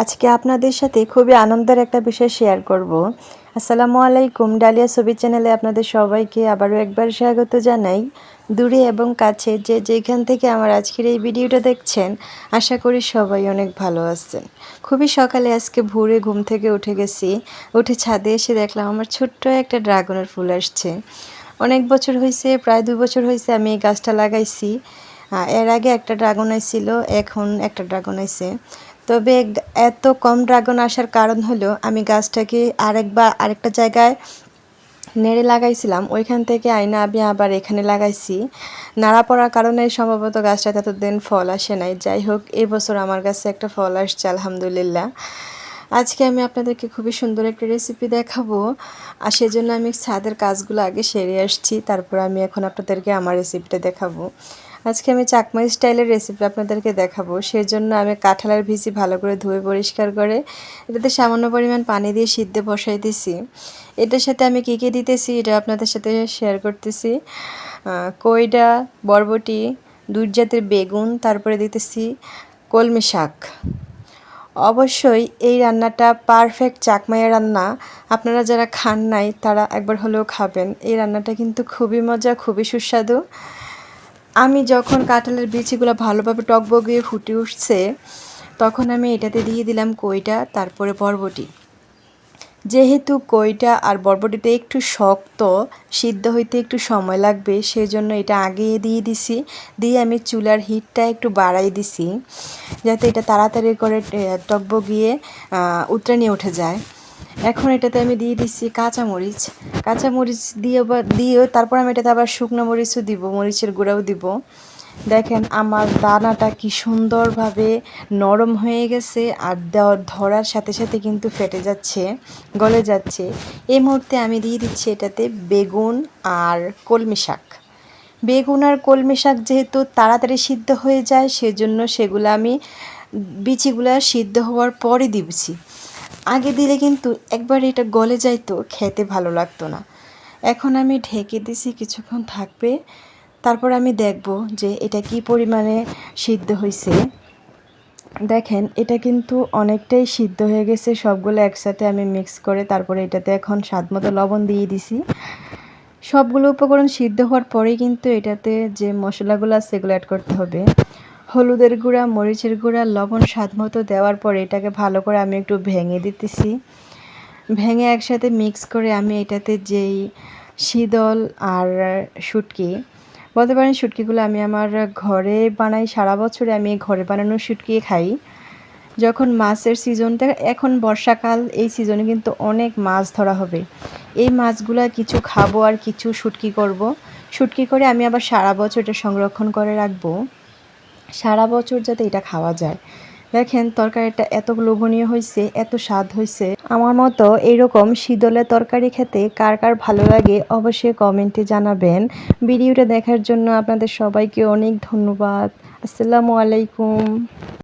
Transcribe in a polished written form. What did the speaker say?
আজকে আপনাদের সাথে খুবই আনন্দের একটা বিষয় শেয়ার করব। আসসালামু আলাইকুম, ডালিয়া ছবি চ্যানেলে আপনাদের সবাইকে আবারও একবার স্বাগত জানাই। দূরে এবং কাছে যে যেখান থেকে আমার আজকের এই ভিডিওটা দেখছেন, আশা করি সবাই অনেক ভালো আছেন। খুবই সকালে আজকে ভোরে ঘুম থেকে উঠে গেছি। উঠে ছাদে এসে দেখলাম আমার ছোট্ট একটা ড্রাগনের ফুল আসছে। অনেক বছর হয়েছে, প্রায় 2 বছর হয়েছে আমি এই গাছটা লাগাইছি। এর আগে একটা ড্রাগন আইছিল, এখন একটা ড্রাগন আইছে। তবে এত কম ড্রাগন আসার কারণ হলো আমি গাছটাকে আরেকটা জায়গায় নেড়ে লাগাইছিলাম, ওইখান থেকে আইনা আমি আবার এখানে লাগাইছি। নাড়া পড়ার কারণে সম্ভবত গাছটাতে এতদিন ফল আসে নাই। যাই হোক, এবছর আমার কাছে একটা ফল আসছে আলহামদুলিল্লাহ। আজকে আমি আপনাদেরকে খুবই সুন্দর একটা রেসিপি দেখাবো, আর সেজন্য আমি ছাদের কাজগুলো আগে সেরে আসছি, তারপর আমি এখন আপনাদেরকে আমার রেসিপিটা দেখাবো। আজকে আমি চাকমা স্টাইলের রেসিপি আপনাদেরকে দেখাবো। সেজন্য আমি কাঁঠালের বিচি ভালো করে ধুয়ে পরিষ্কার করে এটাতে সামান্য পরিমাণ পানি দিয়ে সিদ্ধ বসাই দিছি। এটার সাথে আমি কী কী দিতেছি এটা আপনাদের সাথে শেয়ার করতেছি। কইডা, বরবটি, 2 জাতের বেগুন, তারপরে দিতেছি কলমি শাক। অবশ্যই এই রান্নাটা পারফেক্ট চাকমাইয়া রান্না। আপনারা যারা খান নাই তারা একবার হলেও খাবেন। এই রান্নাটা কিন্তু খুবই মজা, খুবই সুস্বাদু। আমি যখন কাঁঠালের বিচিগুলো ভালোভাবে টকবগিয়ে ফুটে উঠছে, তখন আমি এটাতে দিয়ে দিলাম কইটা, তারপরে বরবটি। যেহেতু কইটা আর বরবটিটা একটু শক্ত, সিদ্ধ হইতে একটু সময় লাগবে, সেজন্য এটা আগে দিয়ে দিছি। দিয়ে আমি চুলার হিটটা একটু বাড়াই দিছি, যাতে এটা তাড়াতাড়ি করে টকবগিয়ে উতরানি উঠে যায়। এখন এটাতে আমি দিয়ে দিচ্ছি কাঁচামরিচ দিয়েও তারপর আমি এটাতে আবার শুকনো মরিচও দিব, মরিচের গুঁড়াও দিব। দেখেন আমার দানাটা কি সুন্দরভাবে নরম হয়ে গেছে, আর ধরার সাথে সাথে কিন্তু ফেটে যাচ্ছে, গলে যাচ্ছে। এই মুহূর্তে আমি দিয়ে দিচ্ছি এটাতে বেগুন আর কলমি শাক। বেগুন আর কলমি শাক যেহেতু তাড়াতাড়ি সিদ্ধ হয়ে যায়, সেজন্য সেগুলো আমি বিচিগুলো সিদ্ধ হওয়ার পরে দিচ্ছি। আগে দিলে কিন্তু একবার এটা গলে যাইতো, খেতে ভালো লাগতো না। এখন আমি ঢেকে দিছি, কিছুক্ষণ থাকবে, তারপর আমি দেখব যে এটা কি পরিমাণে সিদ্ধ হয়েছে। দেখেন এটা কিন্তু অনেকটাই সিদ্ধ হয়ে গেছে। সবগুলো একসাথে আমি মিক্স করে তারপরে এটাতে এখন স্বাদমতো লবণ দিয়ে দিছি। সবগুলো উপকরণ সিদ্ধ হওয়ার পরেই কিন্তু এটাতে যে মশলাগুলো আছে সেগুলো অ্যাড করতে হবে। হলুদের গুঁড়া, মরিচের গুঁড়া, লবণ স্বাদমতো দেওয়ার পরে এটাকে ভালো করে আমি একটু ভেঙে দিতেছি। ভেঙে একসাথে মিক্স করে আমি এটাতে যেই শীতল আর শুটকি, বলতে পারেন শুটকিগুলো আমি আমার ঘরে বানাই। সারা বছরে আমি ঘরে বানানো শুটকি খাই। যখন মাছের সিজনটা, এখন বর্ষাকাল, এই সিজনে কিন্তু অনেক মাছ ধরা হবে। এই মাছগুলো কিছু খাবো আর কিছু শুটকি করব। শুটকি করে আমি আবার সারা বছর এটা সংরক্ষণ করে রাখবো, সারা বছর যাতে এটা খাওয়া যায়। দেখেন তরকারিটা এত লোভনীয় হয়েছে, এত স্বাদ হয়েছে। আমার মতো এইরকম শীতলে তরকারি খেতে কার কার ভালো লাগে অবশ্যই কমেন্টে জানাবেন। ভিডিওটা দেখার জন্য আপনাদের সবাইকে অনেক ধন্যবাদ। আসসালামু আলাইকুম।